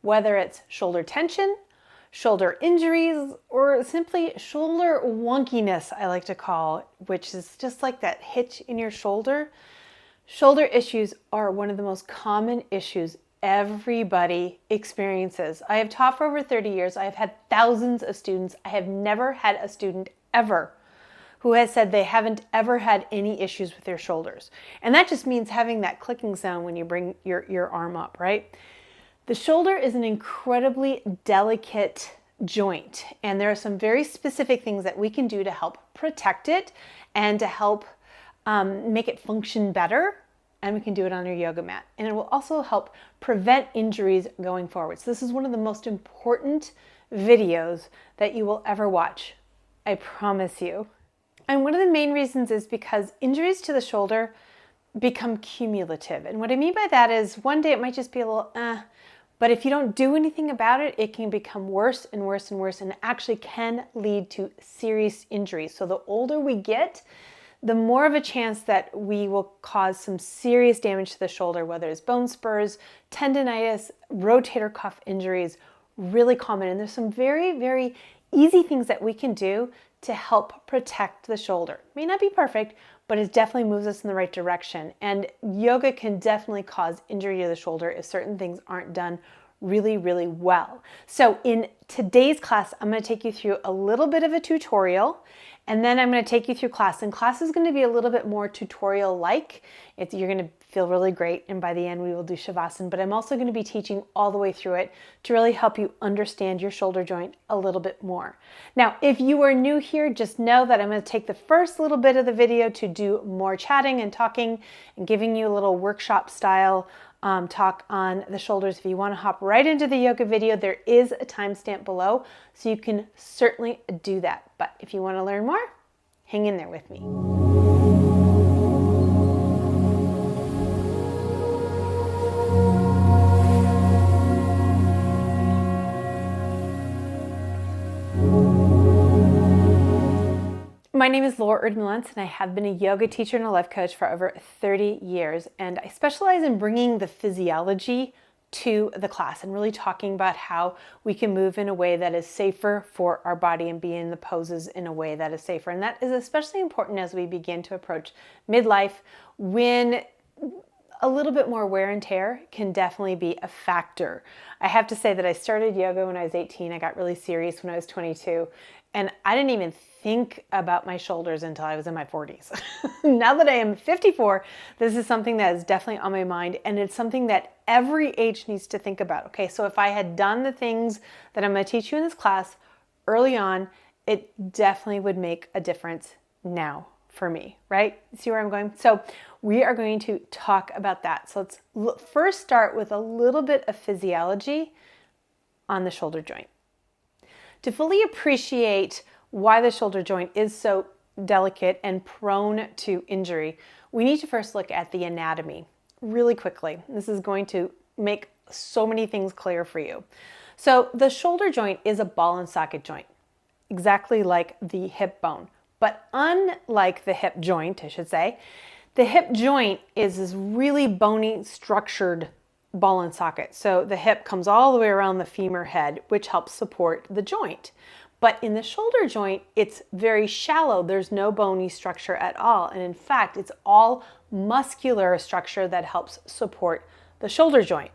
whether it's shoulder tension, shoulder injuries, or simply shoulder wonkiness, I like to call it, which is just like that hitch in your shoulder. Shoulder issues are one of the most common issues everybody experiences. I have taught for over 30 years. I have had thousands of students. I have never had a student ever who has said they haven't ever had any issues with their shoulders. And that just means having that clicking sound when you bring your arm up, right? The shoulder is an incredibly delicate joint, and there are some very specific things that we can do to help protect it and to help make it function better, and we can do it on your yoga mat. And it will also help prevent injuries going forward. So this is one of the most important videos that you will ever watch. I promise you. And one of the main reasons is because injuries to the shoulder become cumulative. And what I mean by that is one day it might just be a little, but if you don't do anything about it, it can become worse and worse and worse, and actually can lead to serious injuries. So the older we get, the more of a chance that we will cause some serious damage to the shoulder, whether it's bone spurs, tendonitis, rotator cuff injuries, really common. And there's some very, very easy things that we can do to help protect the shoulder. It may not be perfect, but it definitely moves us in the right direction. And yoga can definitely cause injury to the shoulder if certain things aren't done really, really well. So in today's class, I'm going to take you through a little bit of a tutorial, and then I'm going to take you through class. And class is going to be a little bit more tutorial-like. You're going to feel really great, and by the end we will do Shavasana, but I'm also going to be teaching all the way through it to really help you understand your shoulder joint a little bit more. Now, if you are new here, just know that I'm going to take the first little bit of the video to do more chatting and talking and giving you a little workshop style talk on the shoulders. If you want to hop right into the yoga video, there is a timestamp below, so you can certainly do that. But if you want to learn more, hang in there with me. My name is Erdman-Luntz, and I have been a yoga teacher and a life coach for over 30 years. And I specialize in bringing the physiology to the class and really talking about how we can move in a way that is safer for our body and be in the poses in a way that is safer. And that is especially important as we begin to approach midlife, when a little bit more wear and tear can definitely be a factor. I have to say that I started yoga when I was 18. I got really serious when I was 22. And I didn't even think about my shoulders until I was in my 40s. Now that I am 54, this is something that is definitely on my mind, and it's something that every age needs to think about. Okay, so if I had done the things that I'm going to teach you in this class early on, it definitely would make a difference now for me, right? See where I'm going? So we are going to talk about that. So let's first start with a little bit of physiology on the shoulder joint. To fully appreciate why the shoulder joint is so delicate and prone to injury, we need to first look at the anatomy really quickly. This is going to make so many things clear for you. So the shoulder joint is a ball and socket joint, exactly like the hip bone. But unlike the hip joint, I should say, the hip joint is this really bony, structured ball and socket. So the hip comes all the way around the femur head, which helps support the joint. But in the shoulder joint, it's very shallow. There's no bony structure at all. And in fact, it's all muscular structure that helps support the shoulder joint.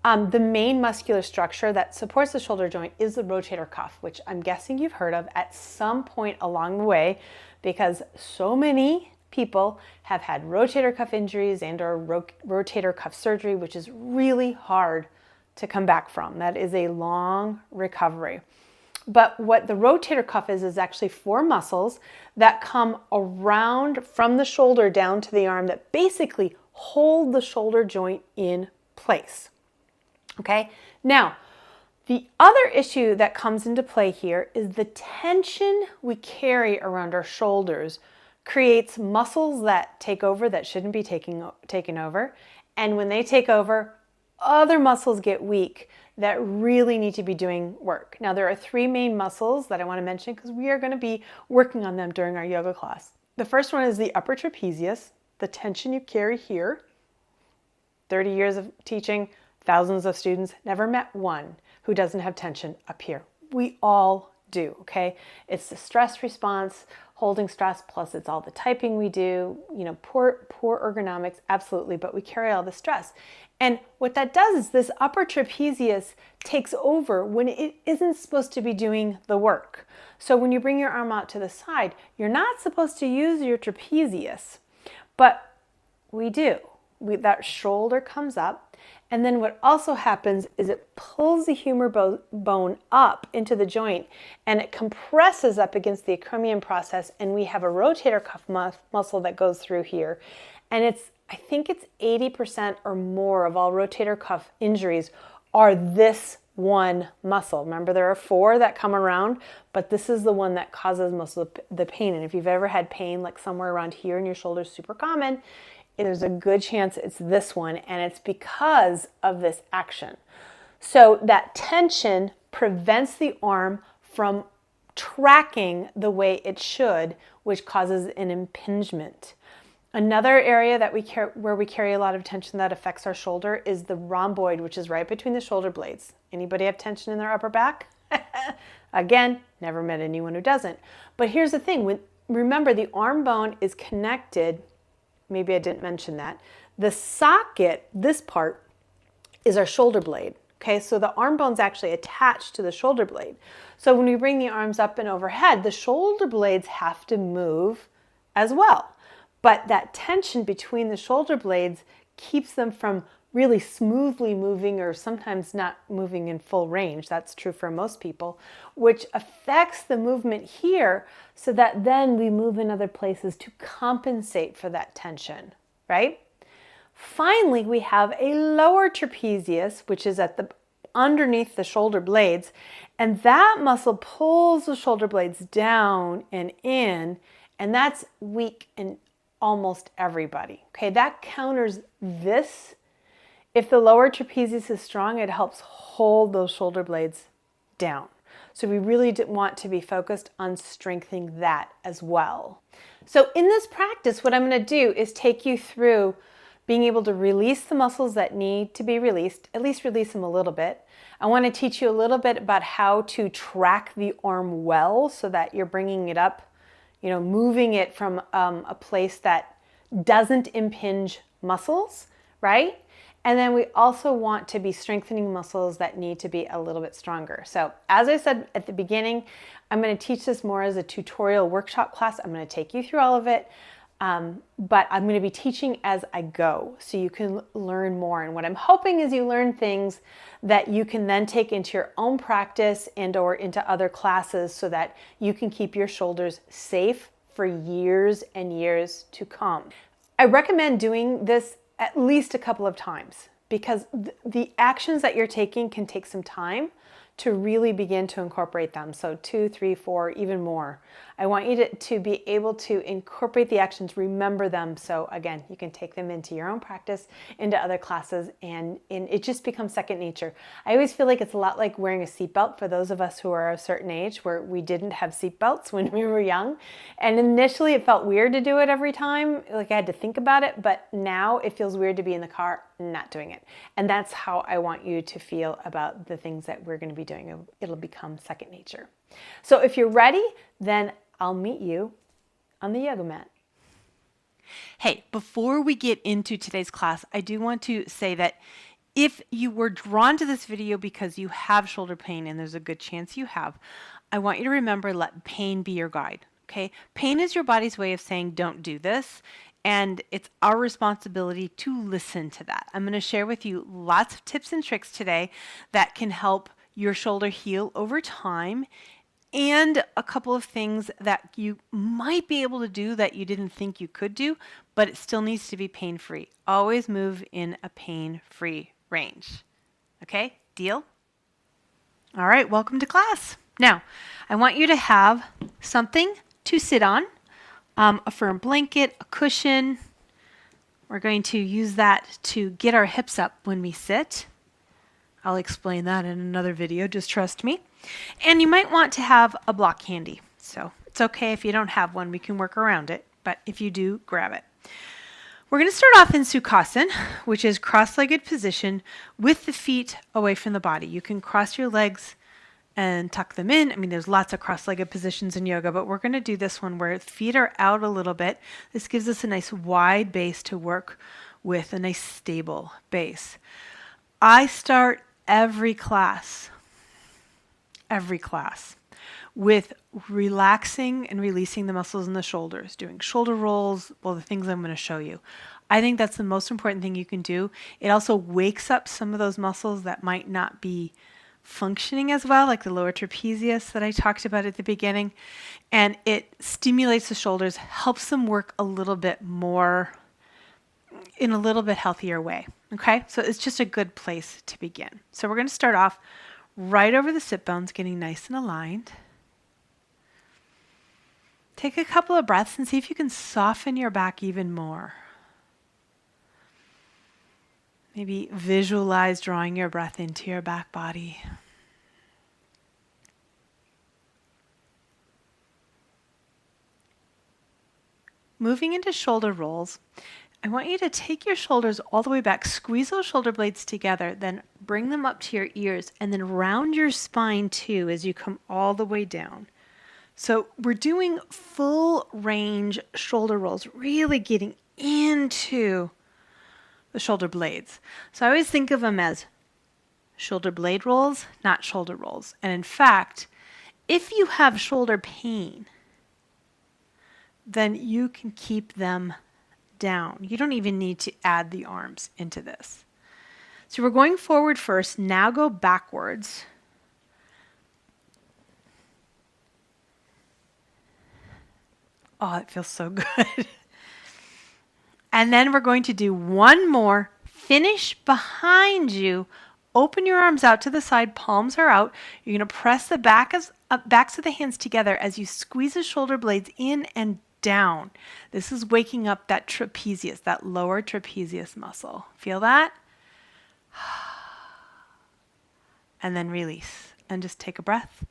The main muscular structure that supports the shoulder joint is the rotator cuff, which I'm guessing you've heard of at some point along the way, because so many people have had rotator cuff injuries and or rotator cuff surgery, which is really hard to come back from. That is a long recovery. But what the rotator cuff is actually four muscles that come around from the shoulder down to the arm that basically hold the shoulder joint in place. Okay, now the other issue that comes into play here is the tension we carry around our shoulders creates muscles that take over that shouldn't be taken over. And when they take over, other muscles get weak that really need to be doing work. Now, there are three main muscles that I want to mention because we are going to be working on them during our yoga class. The first one is the upper trapezius, the tension you carry here. 30 years of teaching, thousands of students, never met one who doesn't have tension up here. We all do, okay? It's the stress response, holding stress, plus it's all the typing we do, poor ergonomics, absolutely, but we carry all the stress. And what that does is this upper trapezius takes over when it isn't supposed to be doing the work. So when you bring your arm out to the side, you're not supposed to use your trapezius, but we do. That shoulder comes up, and then what also happens is it pulls the humor bone up into the joint, and it compresses up against the acromion process, and we have a rotator cuff muscle that goes through here. And I think it's 80% or more of all rotator cuff injuries are this one muscle. Remember, there are 4 that come around, but this is the one that causes most of the pain. And if you've ever had pain like somewhere around here in your shoulder, super common, there's a good chance it's this one, and it's because of this action. So that tension prevents the arm from tracking the way it should, which causes an impingement. Another area that where we carry a lot of tension that affects our shoulder is the rhomboid, which is right between the shoulder blades. Anybody have tension in their upper back? Again, never met anyone who doesn't. But here's the thing. Remember, the arm bone is connected. Maybe I didn't mention that. The socket, this part, is our shoulder blade. Okay, so the arm bone's actually attached to the shoulder blade. So when we bring the arms up and overhead, the shoulder blades have to move as well. But that tension between the shoulder blades keeps them from really smoothly moving, or sometimes not moving in full range. That's true for most people, which affects the movement here, so that then we move in other places to compensate for that tension, right? Finally, we have a lower trapezius, which is underneath the shoulder blades, and that muscle pulls the shoulder blades down and in, and that's weak in almost everybody. Okay, that counters this. If the lower trapezius is strong, it helps hold those shoulder blades down. So we really want to be focused on strengthening that as well. So in this practice, what I'm going to do is take you through being able to release the muscles that need to be released, at least release them a little bit. I want to teach you a little bit about how to track the arm well, so that you're bringing it up, moving it from a place that doesn't impinge muscles, right? And then we also want to be strengthening muscles that need to be a little bit stronger. So as I said at the beginning, I'm going to teach this more as a tutorial workshop class. I'm going to take you through all of it, but I'm going to be teaching as I go, so you can learn more. And what I'm hoping is you learn things that you can then take into your own practice and or into other classes, so that you can keep your shoulders safe for years and years to come. I recommend doing this at least a couple of times, because the actions that you're taking can take some time to really begin to incorporate them. So 2, 3, 4, even more. I want you to be able to incorporate the actions, remember them. So again, you can take them into your own practice, into other classes, and it just becomes second nature. I always feel like it's a lot like wearing a seatbelt for those of us who are a certain age where we didn't have seatbelts when we were young. And initially it felt weird to do it every time, like I had to think about it, but now it feels weird to be in the car not doing it. And that's how I want you to feel about the things that we're going to be doing. It'll become second nature. So if you're ready, then I'll meet you on the yoga mat. Hey, before we get into today's class, I do want to say that if you were drawn to this video because you have shoulder pain, and there's a good chance you have, I want you to remember, let pain be your guide, okay? Pain is your body's way of saying, don't do this. And it's our responsibility to listen to that. I'm going to share with you lots of tips and tricks today that can help your shoulder heal over time, and a couple of things that you might be able to do that you didn't think you could do, but it still needs to be pain-free. Always move in a pain-free range. Okay, deal? All right, welcome to class. Now, I want you to have something to sit on. A firm blanket, a cushion. We're going to use that to get our hips up when we sit. I'll explain that in another video, just trust me. And you might want to have a block handy. So it's okay if you don't have one, we can work around it, but if you do, grab it. We're going to start off in Sukhasana, which is cross-legged position with the feet away from the body. You can cross your legs and tuck them in. I mean, there's lots of cross-legged positions in yoga, but we're going to do this one where feet are out a little bit. This gives us a nice wide base to work with, a nice stable base. I start every class with relaxing and releasing the muscles in the shoulders, doing shoulder rolls, well, the things I'm going to show you. I think that's the most important thing you can do. It also wakes up some of those muscles that might not be functioning as well, like the lower trapezius that I talked about at the beginning. And it stimulates the shoulders, helps them work a little bit more in a little bit healthier way. Okay, so it's just a good place to begin. So we're going to start off right over the sit bones, getting nice and aligned. Take a couple of breaths and see if you can soften your back even more. Maybe visualize drawing your breath into your back body. Moving into shoulder rolls, I want you to take your shoulders all the way back, squeeze those shoulder blades together, then bring them up to your ears, and then round your spine too as you come all the way down. So we're doing full range shoulder rolls, really getting into the shoulder blades. So I always think of them as shoulder blade rolls, not shoulder rolls. And in fact, if you have shoulder pain, then you can keep them down. You don't even need to add the arms into this. So we're going forward first, now go backwards. Oh, it feels so good. And then we're going to do one more. Finish behind you. Open your arms out to the side. Palms are out. You're going to press the backs of the hands together as you squeeze the shoulder blades in and down. This is waking up that trapezius, that lower trapezius muscle. Feel that? And then release. And just take a breath.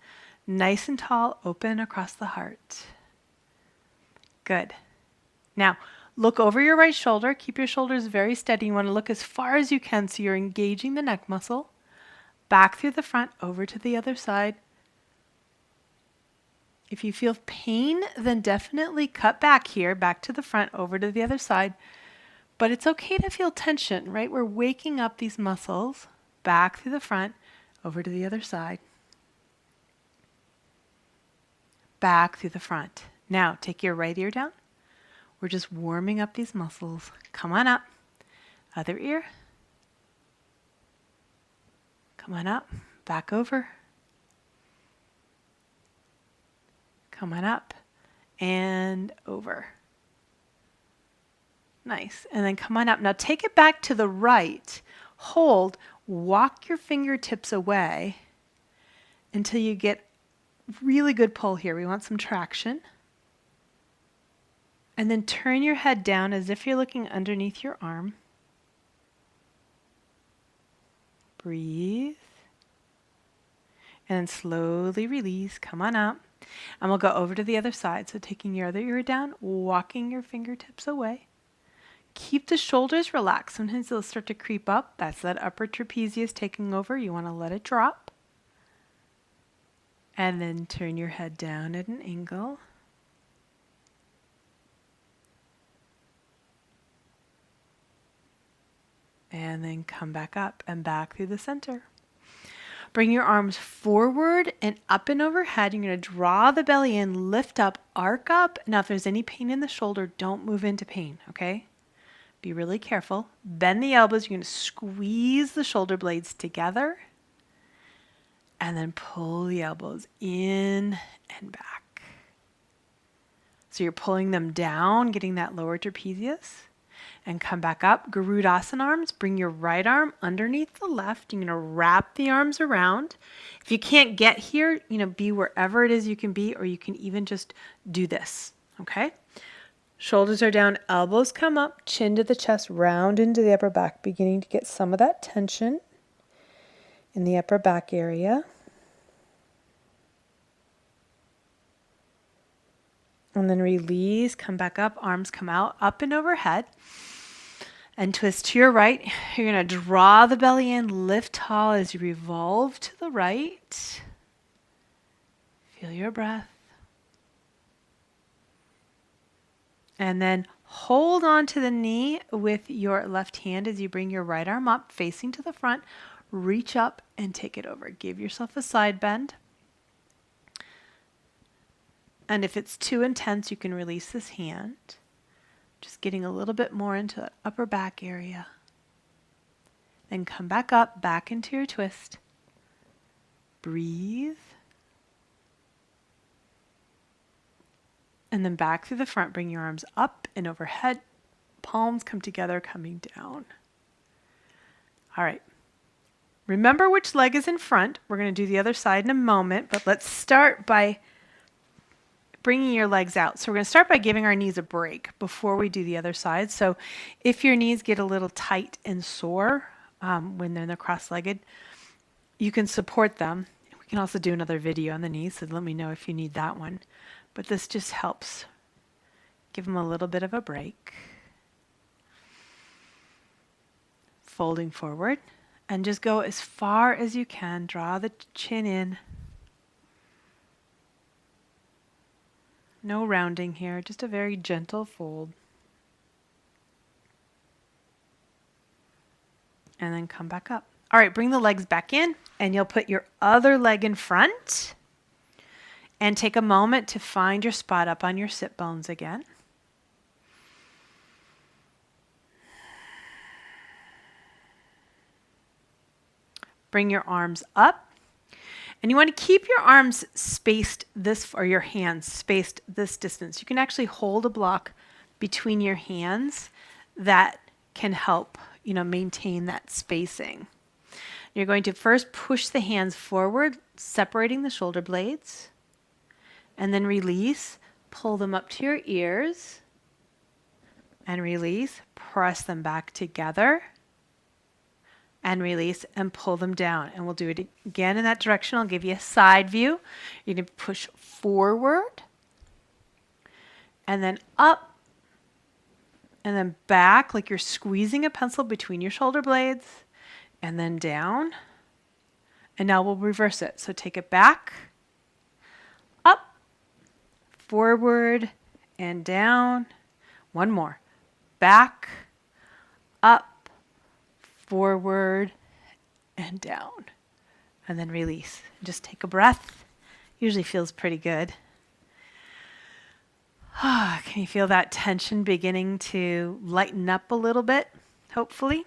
Nice and tall, open across the heart. Good. Now, look over your right shoulder. Keep your shoulders very steady. You want to look as far as you can so you're engaging the neck muscle. Back through the front, over to the other side. If you feel pain, then definitely cut back here, back to the front, over to the other side. But it's okay to feel tension, right? We're waking up these muscles, back through the front, over to the other side. Back through the front. Now, take your right ear down. We're just warming up these muscles. Come on up. Other ear. Come on up. Back over. Come on up. And over. Nice. And then come on up. Now take it back to the right. Hold. Walk your fingertips away until you get really good pull here. We want some traction. And then turn your head down as if you're looking underneath your arm. Breathe. And then slowly release. Come on up. And we'll go over to the other side. So taking your other ear down, walking your fingertips away. Keep the shoulders relaxed. Sometimes they'll start to creep up. That's that upper trapezius taking over. You want to let it drop. And then turn your head down at an angle. And then come back up and back through the center. Bring your arms forward and up and overhead. You're going to draw the belly in, lift up, arc up. Now, if there's any pain in the shoulder, don't move into pain, okay? Be really careful. Bend the elbows. You're going to squeeze the shoulder blades together. And then pull the elbows in and back. So you're pulling them down, getting that lower trapezius. And come back up. Garudasana arms. Bring your right arm underneath the left. You're going to wrap the arms around. If you can't get here, be wherever it is you can be, or you can even just do this. Okay? Shoulders are down, elbows come up, chin to the chest, round into the upper back, beginning to get some of that tension in the upper back area. And then release, come back up, arms come out, up and overhead. And twist to your right. You're going to draw the belly in, lift tall as you revolve to the right. Feel your breath. And then hold on to the knee with your left hand as you bring your right arm up, facing to the front. Reach up and take it over. Give yourself a side bend. And if it's too intense, you can release this hand. Just getting a little bit more into that upper back area. Then come back up, back into your twist. Breathe. And then back through the front, bring your arms up and overhead. Palms come together, coming down. All right. Remember which leg is in front. We're going to do the other side in a moment, but let's start by bringing your legs out. So we're going to start by giving our knees a break before we do the other side. So if your knees get a little tight and sore when they're cross-legged, you can support them. We can also do another video on the knees, so let me know if you need that one. But this just helps give them a little bit of a break. Folding forward and just go as far as you can. Draw the chin in. No rounding here, just a very gentle fold. And then come back up. All right, bring the legs back in and you'll put your other leg in front. And take a moment to find your spot up on your sit bones again. Bring your arms up. And you want to keep your arms spaced this, or your hands spaced this distance. You can actually hold a block between your hands that can help, maintain that spacing. You're going to first push the hands forward, separating the shoulder blades. And then release, pull them up to your ears, and release, press them back together, and release, and pull them down. And we'll do it again in that direction. I'll give you a side view. You're going to push forward, and then up, and then back, like you're squeezing a pencil between your shoulder blades, and then down. And now we'll reverse it. So take it back, up, forward and down. One more. Back, up, forward, and down. And then release. Just take a breath. Usually feels pretty good. Can you feel that tension beginning to lighten up a little bit, hopefully?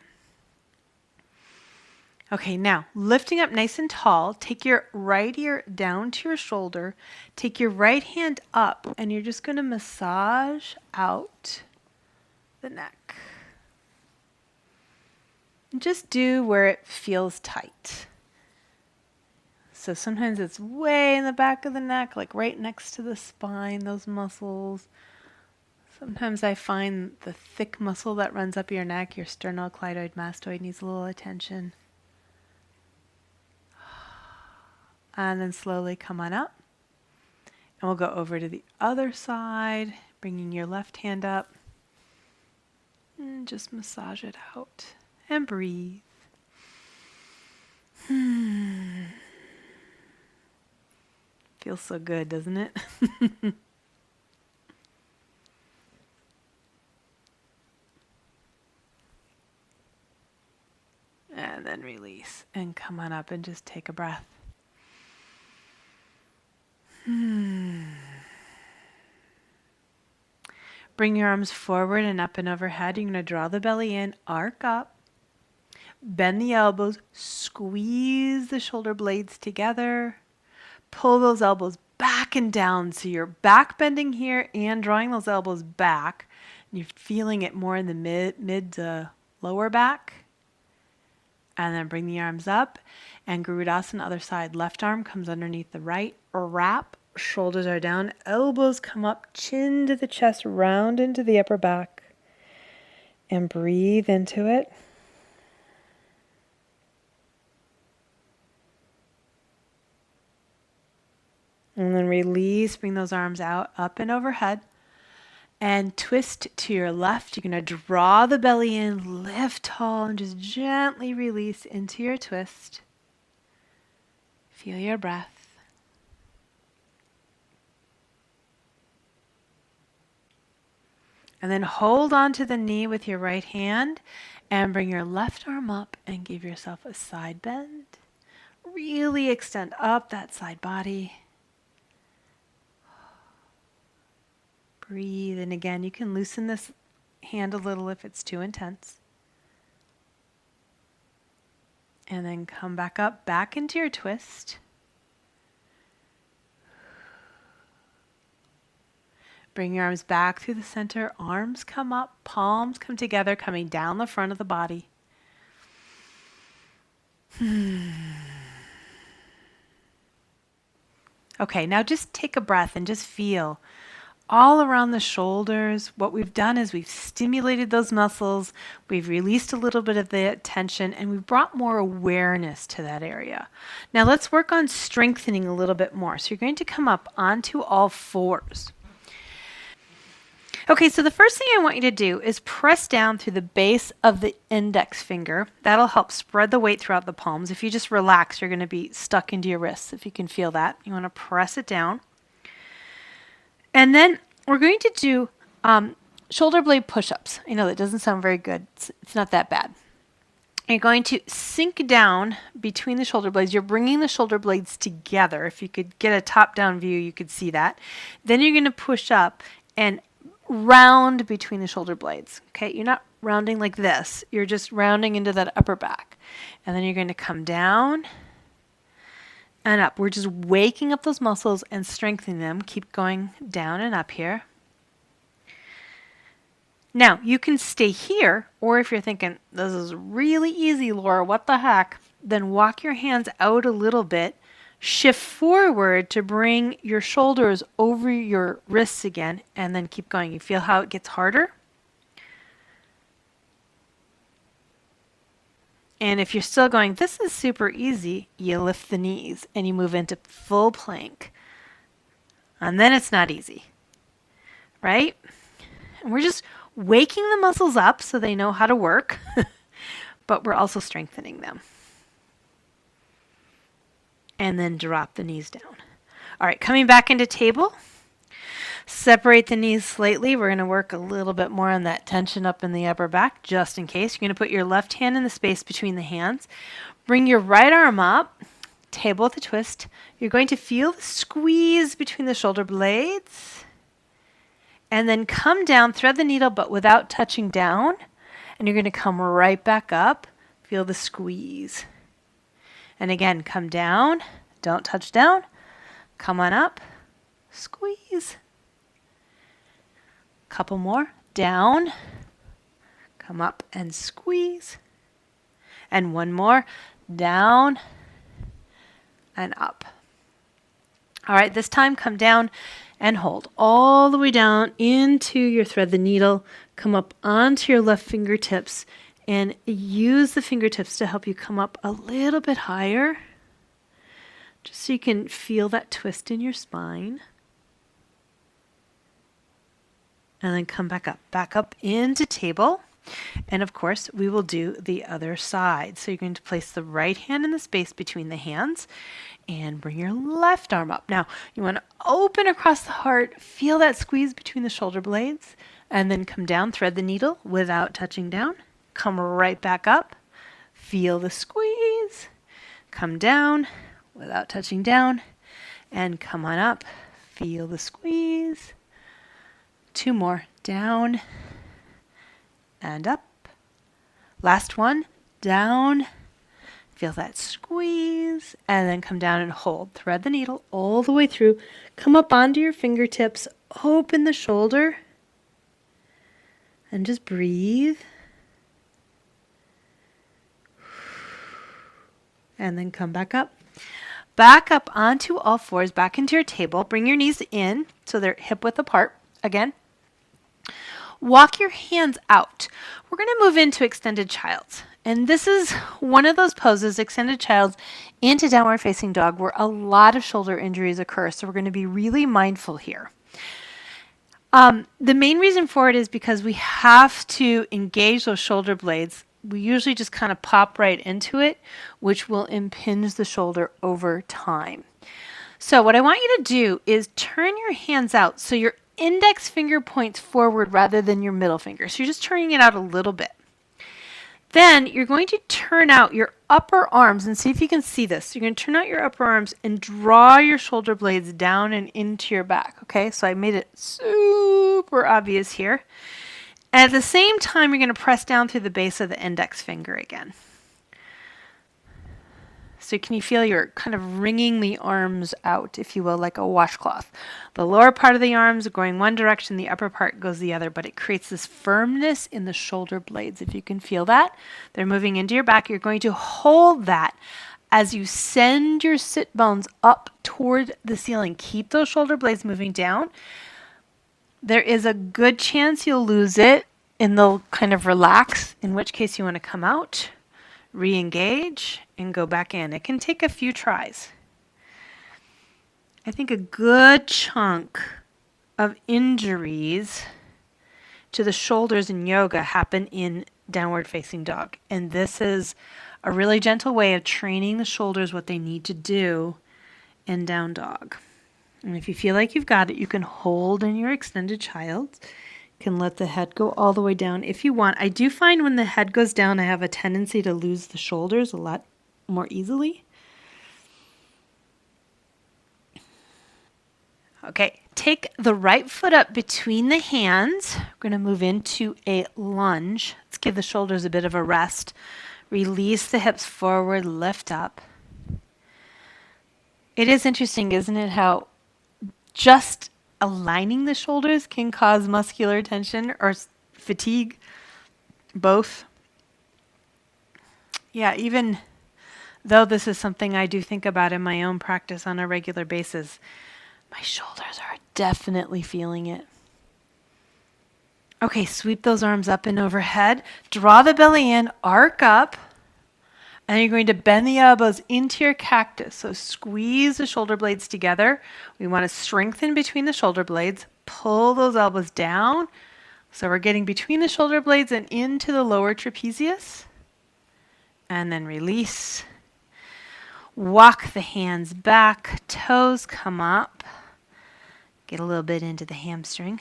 Okay, now lifting up nice and tall, take your right ear down to your shoulder, take your right hand up, and you're just going to massage out the neck. And just do where it feels tight. So sometimes it's way in the back of the neck, like right next to the spine, those muscles. Sometimes I find the thick muscle that runs up your neck, your sternocleidoid mastoid, needs a little attention. And then slowly come on up. And we'll go over to the other side, bringing your left hand up. And just massage it out. And breathe. Feels so good, doesn't it? And then release. And come on up and just take a breath. Bring your arms forward and up and overhead. You're going to draw the belly in, arc up, bend the elbows, squeeze the shoulder blades together, pull those elbows back and down. So you're back bending here and drawing those elbows back. And you're feeling it more in the mid to lower back. And then bring the arms up and Garudasana, other side. Left arm comes underneath the right, wrap, shoulders are down, elbows come up, chin to the chest, round into the upper back. And breathe into it. And then release, bring those arms out, up and overhead. and twist to your left. You're going to draw the belly in, lift tall, and just gently release into your twist. Feel your breath. And then hold on to the knee with your right hand and bring your left arm up and give yourself a side bend. Really extend up that side body. Breathe. And again, you can loosen this hand a little if it's too intense. And then come back up, back into your twist. Bring your arms back through the center. Arms come up, palms come together, coming down the front of the body. Okay, now just take a breath and just feel all around the shoulders. What we've done is we've stimulated those muscles, we've released a little bit of the tension, and we've brought more awareness to that area. Now let's work on strengthening a little bit more. So you're going to come up onto all fours. Okay, so the first thing I want you to do is press down through the base of the index finger. That'll help spread the weight throughout the palms. If you just relax, you're going to be stuck into your wrists. If you can feel that, you want to press it down. And then we're going to do shoulder blade push-ups. I know that doesn't sound very good. It's not that bad. You're going to sink down between the shoulder blades. You're bringing the shoulder blades together. If you could get a top-down view, you could see that. Then you're going to push up and round between the shoulder blades. Okay, you're not rounding like this. You're just rounding into that upper back. And then you're going to come down and up. We're just waking up those muscles and strengthening them. Keep going down and up here. Now, you can stay here, or if you're thinking, this is really easy, Laura, what the heck? Then walk your hands out a little bit. Shift forward to bring your shoulders over your wrists again, and then keep going. You feel how it gets harder? And if you're still going, this is super easy, you lift the knees and you move into full plank. And then it's not easy, right? And we're just waking the muscles up so they know how to work, but we're also strengthening them. And then drop the knees down. All right, coming back into table. Separate the knees slightly. We're going to work a little bit more on that tension up in the upper back, just in case. You're going to put your left hand in the space between the hands. Bring your right arm up, table with a twist. You're going to feel the squeeze between the shoulder blades. And then come down, thread the needle, but without touching down. And you're going to come right back up. Feel the squeeze. And again, come down, don't touch down, come on up, squeeze. Couple more, down, come up and squeeze. And one more, down and up. All right, this time come down and hold all the way down into your thread the needle, come up onto your left fingertips, and use the fingertips to help you come up a little bit higher, just so you can feel that twist in your spine. And then come back up into table. And of course, we will do the other side. So you're going to place the right hand in the space between the hands and bring your left arm up. Now, you want to open across the heart, feel that squeeze between the shoulder blades, and then come down, thread the needle without touching down. Come right back up, feel the squeeze, come down without touching down, and come on up, feel the squeeze. Two more, down and up. Last one, down, feel that squeeze, and then come down and hold. Thread the needle all the way through, come up onto your fingertips, open the shoulder, and just breathe. And then come back up. Back up onto all fours, back into your table. Bring your knees in so they're hip width apart. Again. Walk your hands out. We're going to move into extended child's. And this is one of those poses, extended child's, into downward facing dog, where a lot of shoulder injuries occur. So we're going to be really mindful here. The main reason for it is because we have to engage those shoulder blades. We usually just kind of pop right into it, which will impinge the shoulder over time. So what I want you to do is turn your hands out so your index finger points forward rather than your middle finger. So you're just turning it out a little bit. Then you're going to turn out your upper arms and see if you can see this. You're going to turn out your upper arms and draw your shoulder blades down and into your back. Okay, so I made it super obvious here. And at the same time, you're going to press down through the base of the index finger again. So can you feel you're kind of wringing the arms out, if you will, like a washcloth. The lower part of the arms are going one direction, the upper part goes the other, but it creates this firmness in the shoulder blades. If you can feel that, they're moving into your back. You're going to hold that as you send your sit bones up toward the ceiling. Keep those shoulder blades moving down. There is a good chance you'll lose it and they'll kind of relax, in which case you want to come out, re-engage, and go back in. It can take a few tries. I think a good chunk of injuries to the shoulders in yoga happen in downward facing dog. And this is a really gentle way of training the shoulders what they need to do in down dog. And if you feel like you've got it, you can hold in your extended child. You can let the head go all the way down if you want. I do find when the head goes down, I have a tendency to lose the shoulders a lot more easily. Okay, take the right foot up between the hands. We're going to move into a lunge. Let's give the shoulders a bit of a rest. Release the hips forward, lift up. It is interesting, isn't it, how just aligning the shoulders can cause muscular tension or fatigue, both. Yeah, even though this is something I do think about in my own practice on a regular basis, my shoulders are definitely feeling it. Okay, sweep those arms up and overhead. Draw the belly in, arc up, and you're going to bend the elbows into your cactus. So squeeze the shoulder blades together. We want to strengthen between the shoulder blades. Pull those elbows down. So we're getting between the shoulder blades and into the lower trapezius. And then release. Walk the hands back. Toes come up. Get a little bit into the hamstring.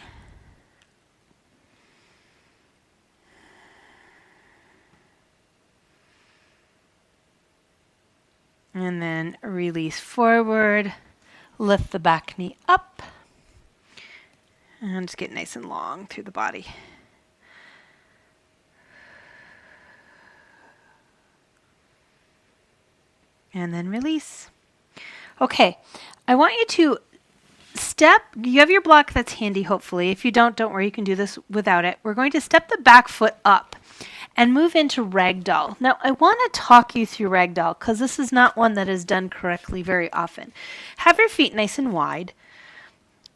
And then release forward, lift the back knee up, and just get nice and long through the body. And then release. Okay, I want you to step, you have your block that's handy hopefully. If you don't worry, you can do this without it. We're going to step the back foot up and move into ragdoll. Now, I want to talk you through ragdoll because this is not one that is done correctly very often. Have your feet nice and wide.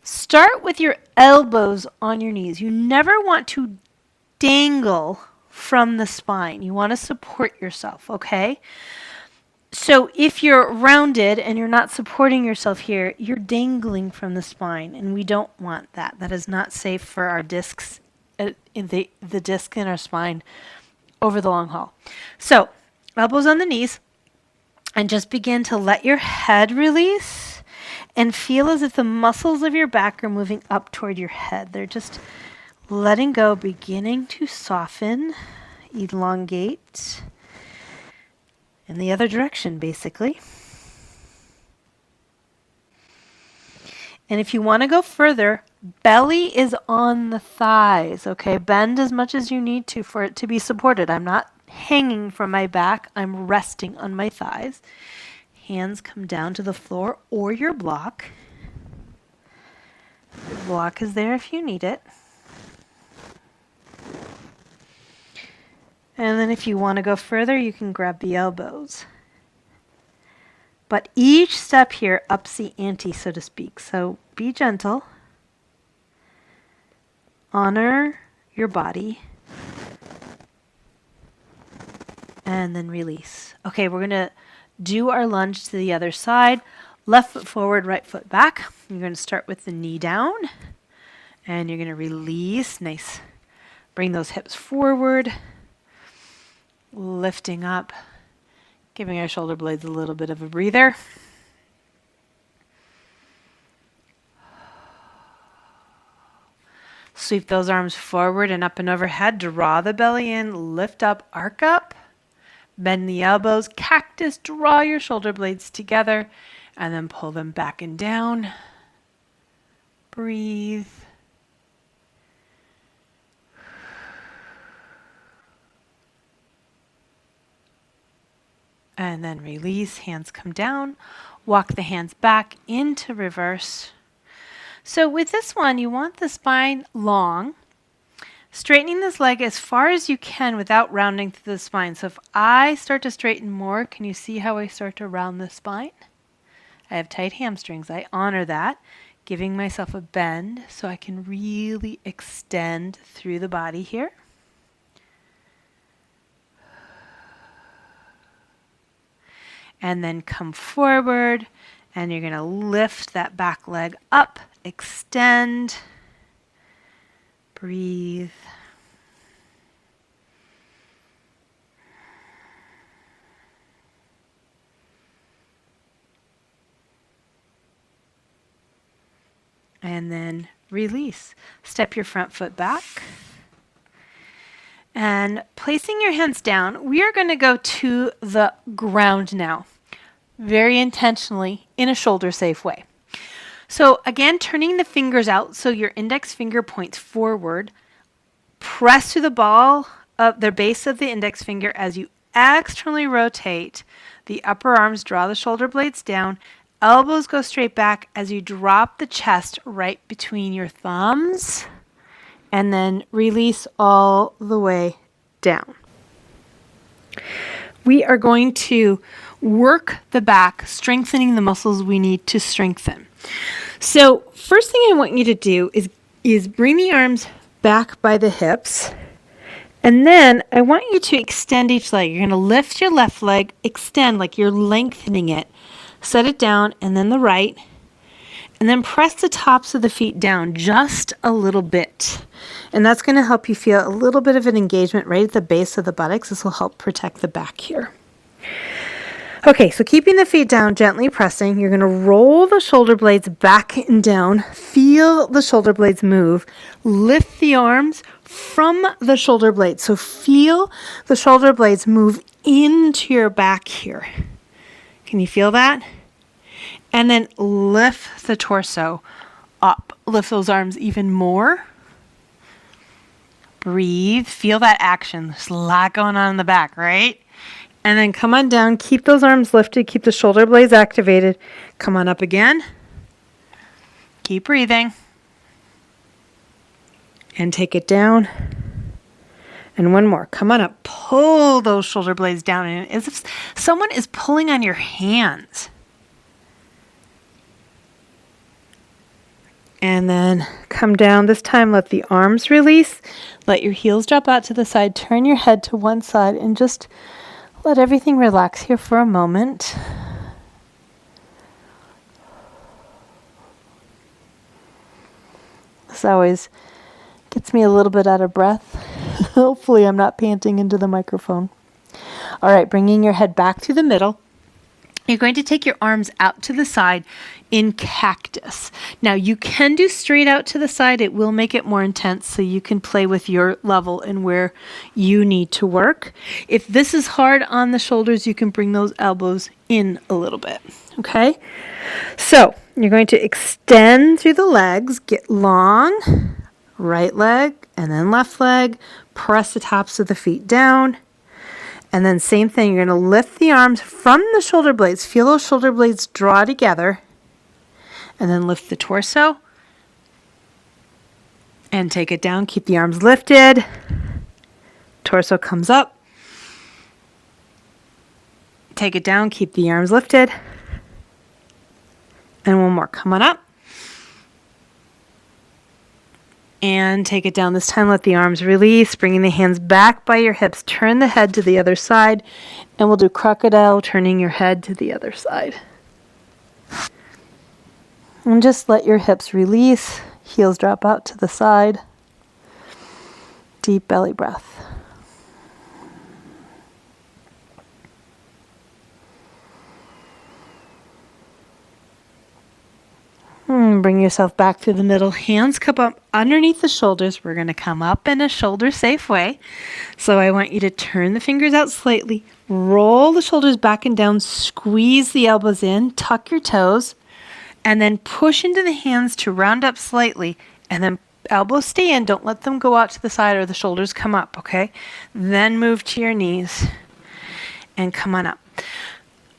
Start with your elbows on your knees. You never want to dangle from the spine. You want to support yourself, okay? So if you're rounded and you're not supporting yourself here, you're dangling from the spine, and we don't want that. That is not safe for our discs, the disc in our spine over the long haul. So elbows on the knees, and just begin to let your head release and feel as if the muscles of your back are moving up toward your head. They're just letting go, beginning to soften, elongate in the other direction, basically. And if you want to go further, belly is on the thighs, okay? Bend as much as you need to for it to be supported. I'm not hanging from my back. I'm resting on my thighs. Hands come down to the floor or your block. Your block is there if you need it. And then if you want to go further, you can grab the elbows. But each step here ups the ante, so to speak. So be gentle. Honor your body. And then release. Okay, we're going to do our lunge to the other side. Left foot forward, right foot back. You're going to start with the knee down. And you're going to release. Nice. Bring those hips forward. Lifting up. Giving our shoulder blades a little bit of a breather. Sweep those arms forward and up and overhead. Draw the belly in. Lift up, arc up. Bend the elbows. Cactus. Draw your shoulder blades together. And then pull them back and down. Breathe. And then release. Hands come down. Walk the hands back into reverse. So with this one, you want the spine long, straightening this leg as far as you can without rounding through the spine. So if I start to straighten more, can you see how I start to round the spine? I have tight hamstrings. I honor that, giving myself a bend so I can really extend through the body here. And then come forward, and you're going to lift that back leg up. Extend, breathe, and then release. Step your front foot back. And placing your hands down, we are going to go to the ground now, very intentionally in a shoulder safe way. So again, turning the fingers out so your index finger points forward. Press to the ball of the base of the index finger as you externally rotate. The upper arms draw the shoulder blades down. Elbows go straight back as you drop the chest right between your thumbs. And then release all the way down. We are going to work the back, strengthening the muscles we need to strengthen. So first thing I want you to do is bring the arms back by the hips. And then I want you to extend each leg. You're going to lift your left leg, extend like you're lengthening it. Set it down, and then the right. And then press the tops of the feet down just a little bit. And that's going to help you feel a little bit of an engagement right at the base of the buttocks. This will help protect the back here. Okay, so keeping the feet down, gently pressing, you're going to roll the shoulder blades back and down. Feel the shoulder blades move. Lift the arms from the shoulder blades. So feel the shoulder blades move into your back here. Can you feel that? And then lift the torso up. Lift those arms even more. Breathe. Feel that action. There's a lot going on in the back, right? And then come on down. Keep those arms lifted. Keep the shoulder blades activated. Come on up again. Keep breathing. And take it down. And one more. Come on up. Pull those shoulder blades down. And as if someone is pulling on your hands. And then come down. This time let the arms release. Let your heels drop out to the side. Turn your head to one side and just let everything relax here for a moment. This always gets me a little bit out of breath. Hopefully I'm not panting into the microphone. All right, bringing your head back to the middle. You're going to take your arms out to the side in cactus. Now you can do straight out to the side. It will make it more intense, so you can play with your level and where you need to work. If this is hard on the shoulders, you can bring those elbows in a little bit. Okay? So you're going to extend through the legs, get long, right leg, and then left leg. Press the tops of the feet down. And then same thing, you're going to lift the arms from the shoulder blades. Feel those shoulder blades draw together. And then lift the torso. And take it down. Keep the arms lifted. Torso comes up. Take it down. Keep the arms lifted. And one more. Come on up. And take it down. This time let the arms release, bringing the hands back by your hips. Turn the head to the other side. And we'll do crocodile, turning your head to the other side. And just let your hips release. Heels drop out to the side. Deep belly breath. Bring yourself back through the middle. Hands come up underneath the shoulders. We're going to come up in a shoulder safe way. So I want you to turn the fingers out slightly. Roll the shoulders back and down. Squeeze the elbows in. Tuck your toes. And then push into the hands to round up slightly. And then elbows stay in. Don't let them go out to the side or the shoulders come up, okay? Then move to your knees and come on up.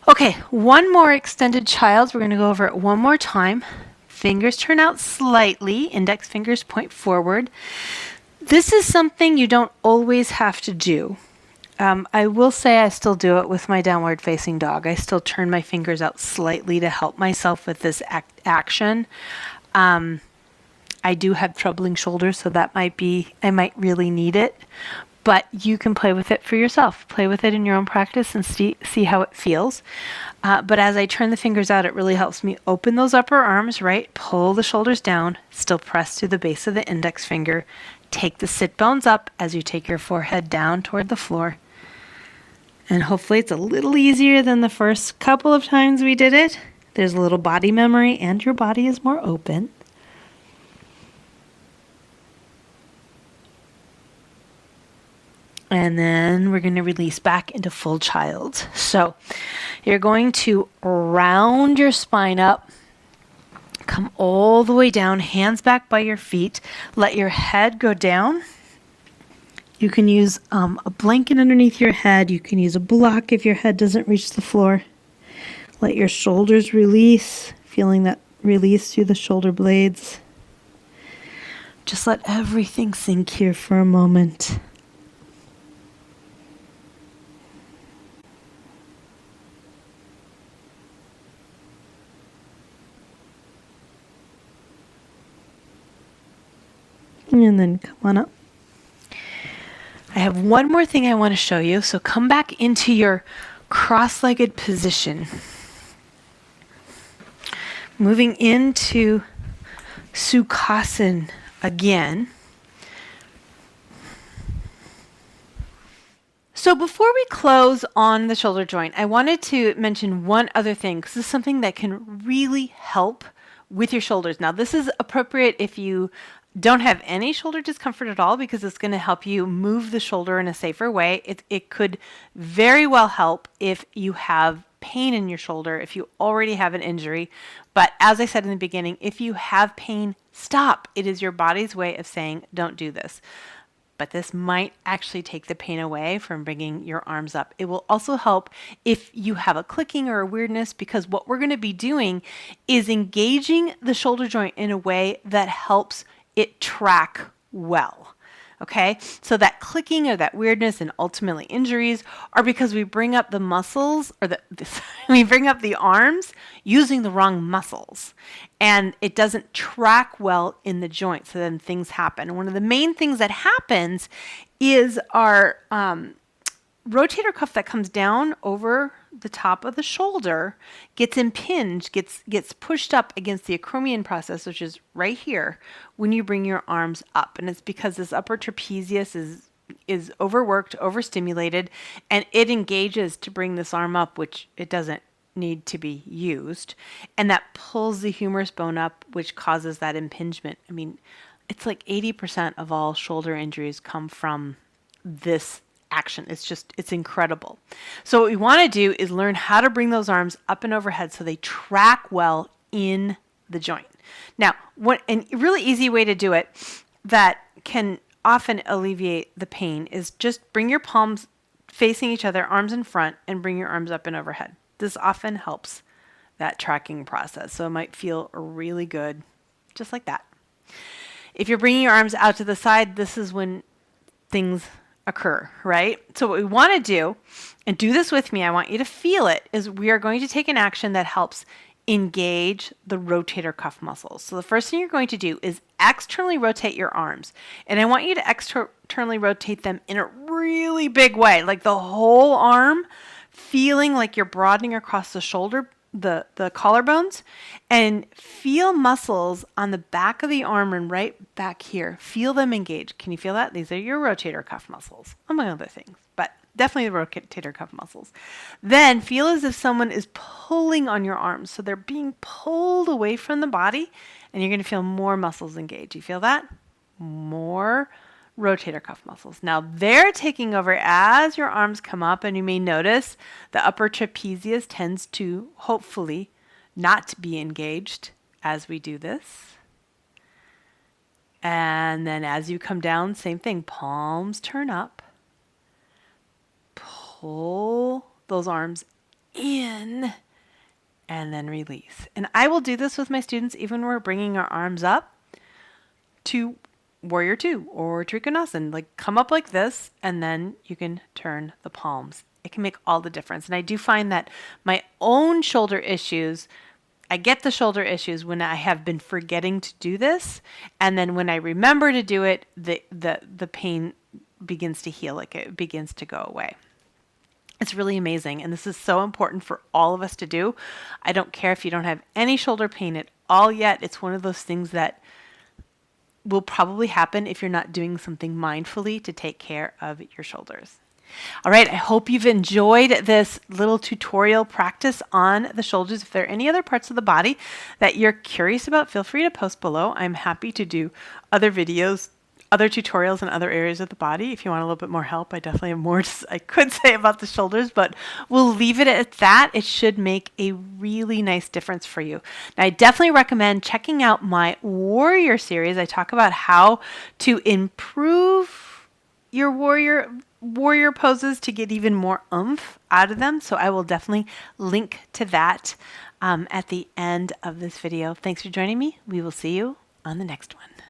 Okay, one more extended child's. We're going to go over it one more time. Fingers turn out slightly. Index fingers point forward. This is something you don't always have to do. I will say I still do it with my downward facing dog. I still turn my fingers out slightly to help myself with this action. I do have troubling shoulders, so that might be, I might really need it. But you can play with it for yourself. Play with it in your own practice and see how it feels. But as I turn the fingers out, it really helps me open those upper arms, right? Pull the shoulders down, still press through the base of the index finger. Take the sit bones up as you take your forehead down toward the floor. And hopefully it's a little easier than the first couple of times we did it. There's a little body memory and your body is more open. And then we're going to release back into full child. So you're going to round your spine up, come all the way down, hands back by your feet. Let your head go down. You can use a blanket underneath your head. You can use a block if your head doesn't reach the floor. Let your shoulders release, feeling that release through the shoulder blades. Just let everything sink here for a moment. And then come on up. I have one more thing I want to show you. So come back into your cross-legged position. Moving into Sukhasana again. So before we close on the shoulder joint, I wanted to mention one other thing, because this is something that can really help with your shoulders. Now, this is appropriate if you don't have any shoulder discomfort at all, because it's going to help you move the shoulder in a safer way. It could very well help if you have pain in your shoulder, if you already have an injury. But as I said in the beginning, if you have pain, stop. It is your body's way of saying, don't do this. But this might actually take the pain away from bringing your arms up. It will also help if you have a clicking or a weirdness, because what we're going to be doing is engaging the shoulder joint in a way that helps it track well. Okay, so that clicking or that weirdness and ultimately injuries are because we bring up the muscles, or we bring up the arms using the wrong muscles, and it doesn't track well in the joint. So then things happen. And one of the main things that happens is our rotator cuff that comes down over the top of the shoulder gets impinged, gets pushed up against the acromion process, which is right here when you bring your arms up. And it's because this upper trapezius is overworked, overstimulated, and it engages to bring this arm up, which it doesn't need to be used. And that pulls the humerus bone up, which causes that impingement. I mean, it's like 80% of all shoulder injuries come from this action. It's incredible. So what we want to do is learn how to bring those arms up and overhead so they track well in the joint. Now, a really easy way to do it that can often alleviate the pain is just bring your palms facing each other, arms in front, and bring your arms up and overhead. This often helps that tracking process. So it might feel really good, just like that. If you're bringing your arms out to the side, this is when things occur, right? So what we want to do, and do this with me, I want you to feel it, is we are going to take an action that helps engage the rotator cuff muscles. So the first thing you're going to do is externally rotate your arms. And I want you to externally rotate them in a really big way, like the whole arm, feeling like you're broadening across the shoulder the collarbones and feel muscles on the back of the arm and right back here. Feel them engage. Can you feel that? These are your rotator cuff muscles, among other things, but definitely the rotator cuff muscles. Then feel as if someone is pulling on your arms. So they're being pulled away from the body, and you're going to feel more muscles engage. You feel that? More rotator cuff muscles. Now they're taking over as your arms come up, and you may notice the upper trapezius tends to hopefully not be engaged as we do this. And then as you come down, same thing, palms turn up. Pull those arms in and then release. And I will do this with my students even when we're bringing our arms up to Warrior Two or Trikonasana. Like come up like this, and then you can turn the palms. It can make all the difference. And I do find that my own shoulder issues, I get the shoulder issues when I have been forgetting to do this, and then when I remember to do it, the pain begins to heal, like it begins to go away. It's really amazing, and this is so important for all of us to do. I don't care if you don't have any shoulder pain at all yet. It's one of those things that will probably happen if you're not doing something mindfully to take care of your shoulders. All right, I hope you've enjoyed this little tutorial practice on the shoulders. If there are any other parts of the body that you're curious about, feel free to post below. I'm happy to do other videos, other tutorials in other areas of the body. If you want a little bit more help, I definitely have more I could say about the shoulders, but we'll leave it at that. It should make a really nice difference for you. Now, I definitely recommend checking out my Warrior series. I talk about how to improve your warrior poses to get even more oomph out of them. So I will definitely link to that at the end of this video. Thanks for joining me. We will see you on the next one.